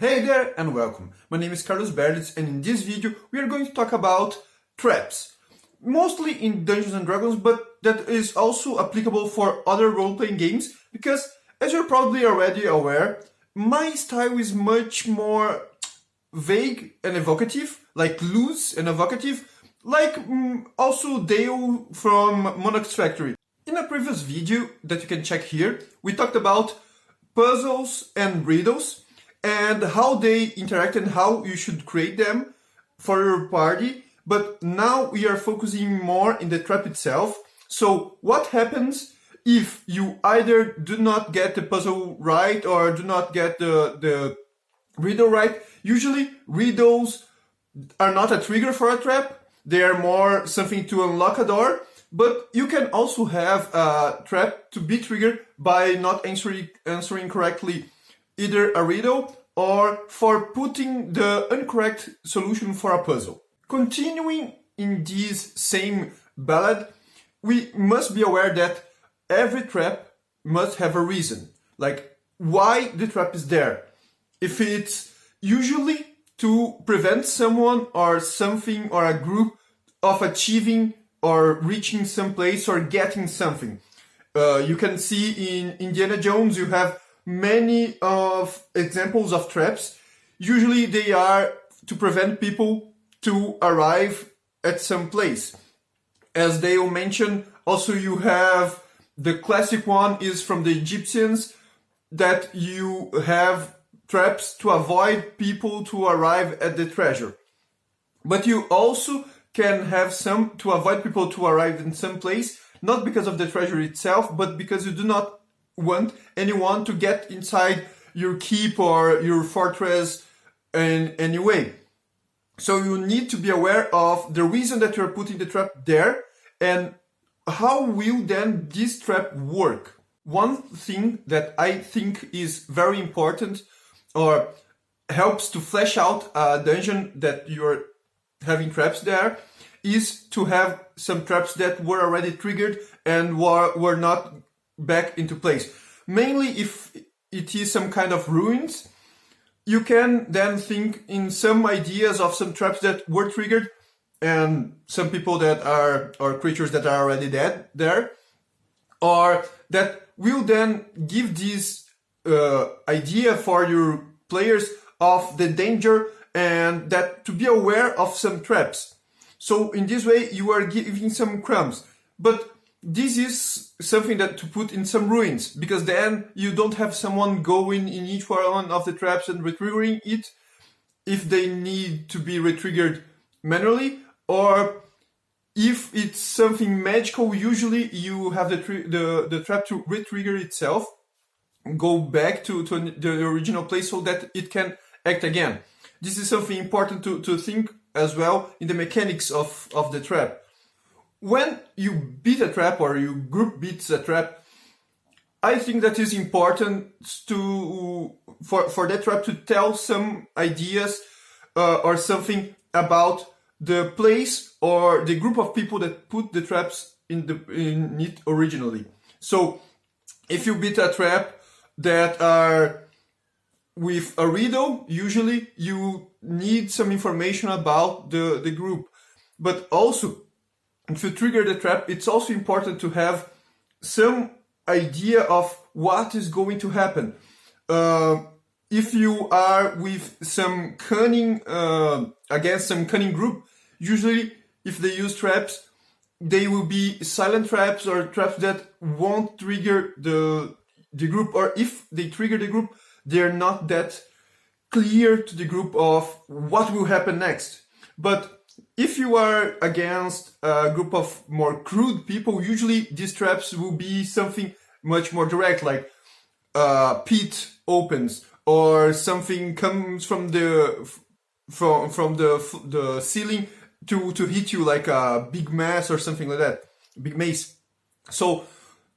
Hey there and welcome. My name is Carlos Berlitz and in this video we are going to talk about traps. Mostly in Dungeons and Dragons, but that is also applicable for other role-playing games because, as you're probably already aware, my style is much more vague and evocative, like loose and evocative, like also Dale from Monarch's Factory. In a previous video that you can check here, we talked about puzzles and riddles and how they interact and how you should create them for your party. But now we are focusing more in the trap itself. So what happens if you either do not get the puzzle right or do not get the riddle right? Usually riddles are not a trigger for a trap. They are more something to unlock a door. But you can also have a trap to be triggered by not answering correctly either a riddle or for putting the incorrect solution for a puzzle. Continuing in this same ballad, we must be aware that every trap must have a reason, like why the trap is there. If it's usually to prevent someone or something or a group of achieving or reaching some place or getting something. You can see in Indiana Jones you have many of examples of traps. Usually they are to prevent people to arrive at some place. As Dale mentioned, also you have the classic one is from the Egyptians that you have traps to avoid people to arrive at the treasure. But you also can have some to avoid people to arrive in some place, not because of the treasure itself, but because you do not want anyone to get inside your keep or your fortress in any way. So you need to be aware of the reason that you're putting the trap there and how will then this trap work. One thing that I think is very important or helps to flesh out a dungeon that you're having traps there is to have some traps that were already triggered and were not back into place. Mainly if it is some kind of ruins, you can then think in some ideas of some traps that were triggered and some people that are, or creatures that are already dead there, or that will then give this idea for your players of the danger and that to be aware of some traps. So in this way you are giving some crumbs, but this is something that to put in some ruins, because then you don't have someone going in each one of the traps and retriggering it if they need to be retriggered manually, or if it's something magical, usually you have the trap to retrigger itself, go back to the original place so that it can act again. This is something important to think as well in the mechanics of the trap. When you beat a trap or your group beats a trap, I think that is important for that trap to tell some ideas or something about the place or the group of people that put the traps in it originally. So if you beat a trap that are with a riddle, usually you need some information about the group. But also, if you trigger the trap, it's also important to have some idea of what is going to happen. If you are with some cunning, against some cunning group, usually if they use traps, they will be silent traps or traps that won't trigger the group, or if they trigger the group, they're not that clear to the group of what will happen next. But if you are against a group of more crude people, usually these traps will be something much more direct, like pit opens or something comes from the ceiling to hit you like a big mass or something like that, big mace. So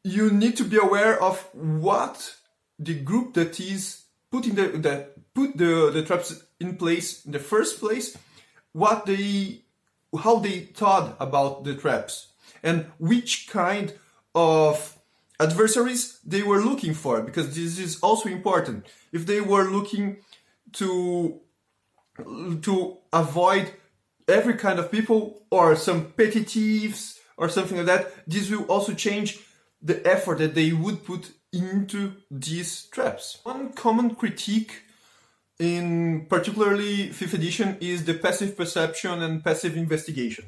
you need to be aware of what the group that is putting the traps in place in the first place, how they thought about the traps and which kind of adversaries they were looking for, because this is also important. If they were looking to avoid every kind of people or some petty thieves or something like that, this will also change the effort that they would put into these traps. One common critique in particularly 5th edition is the passive perception and passive investigation.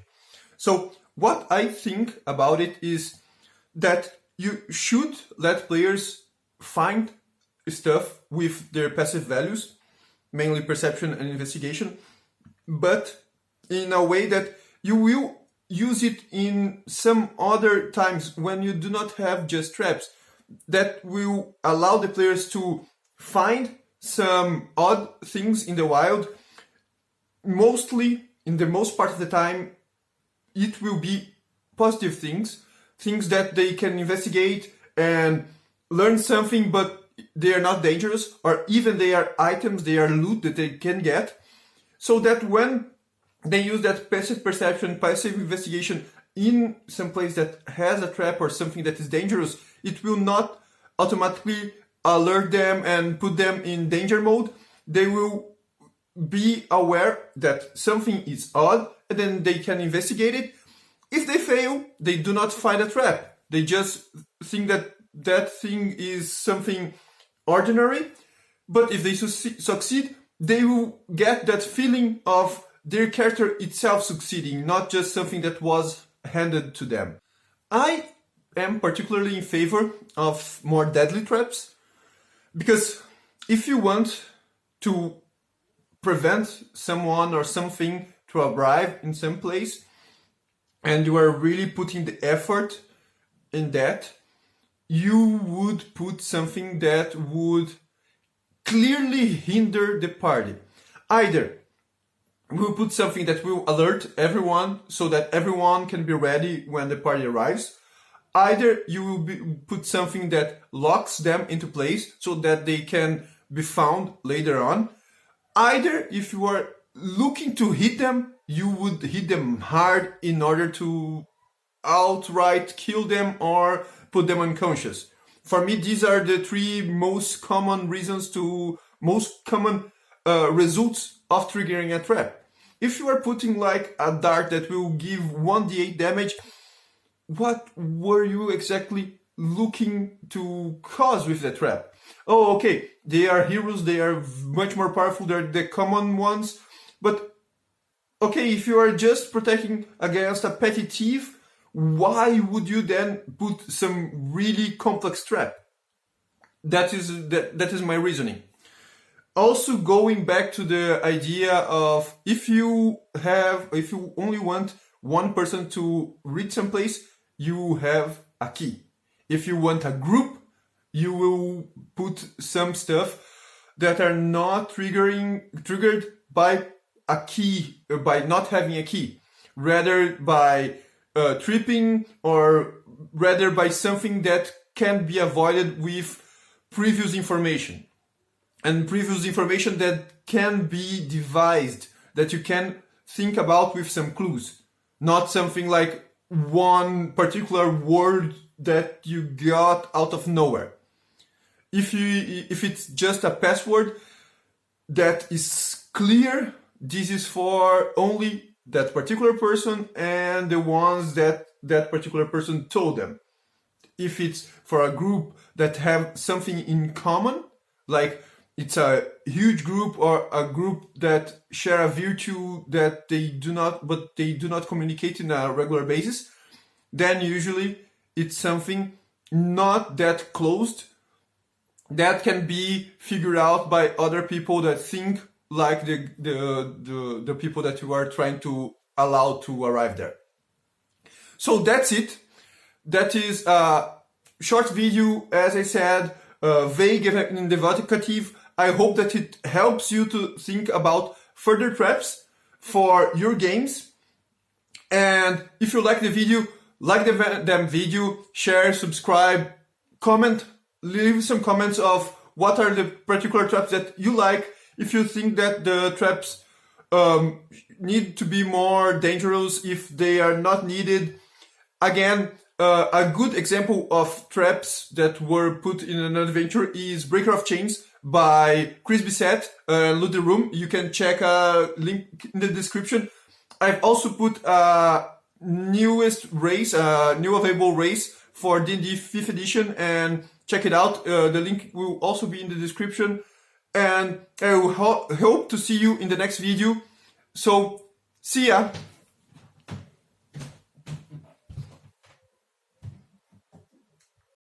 So what I think about it is that you should let players find stuff with their passive values, mainly perception and investigation, but in a way that you will use it in some other times when you do not have just traps, that will allow the players to find some odd things in the wild. Mostly, in the most part of the time, it will be positive things that they can investigate and learn something, but they are not dangerous, or even they are items, they are loot that they can get, so that when they use that passive perception, passive investigation in some place that has a trap or something that is dangerous, it will not automatically alert them and put them in danger mode. They will be aware that something is odd, and then they can investigate it. If they fail, they do not find a trap. They just think that that thing is something ordinary. But if they succeed, they will get that feeling of their character itself succeeding, not just something that was handed to them. I am particularly in favor of more deadly traps, because if you want to prevent someone or something to arrive in some place, and you are really putting the effort in that, you would put something that would clearly hinder the party. Either we'll put something that will alert everyone so that everyone can be ready when the party arrives. Either you will put something that locks them into place so that they can be found later on. Either if you are looking to hit them, you would hit them hard in order to outright kill them or put them unconscious. For me, these are the three most common results of triggering a trap. If you are putting like a dart that will give 1d8 damage, what were you exactly looking to cause with the trap? Oh, okay, they are heroes, they are much more powerful, they're the common ones, but okay, if you are just protecting against a petty thief, why would you then put some really complex trap? That is my reasoning. Also, going back to the idea of if you only want one person to reach someplace, you have a key. If you want a group, you will put some stuff that are not triggered by a key, by not having a key, rather by tripping, or rather by something that can be avoided with previous information. And previous information that can be devised, that you can think about with some clues. Not something like one particular word that you got out of nowhere. If it's just a password that is clear, this is for only that particular person and the ones that particular person told them. If it's for a group that have something in common, like it's a huge group or a group that share a virtue that they do not communicate in a regular basis, then usually it's something not that closed that can be figured out by other people that think like the people that you are trying to allow to arrive there. So that's it. That is a short video, as I said, vague and evocative. I hope that it helps you to think about further traps for your games. And if you like the video, like the video, share, subscribe, comment, leave some comments of what are the particular traps that you like. If you think that the traps need to be more dangerous, if they are not needed. Again, a good example of traps that were put in an adventure is Breaker of Chains, by Chris Bissett, Loot the Room. You can check a link in the description. I've also put newest race, new available race for D&D 5th edition, and check it out. The link will also be in the description. And I will hope to see you in the next video. So, see ya!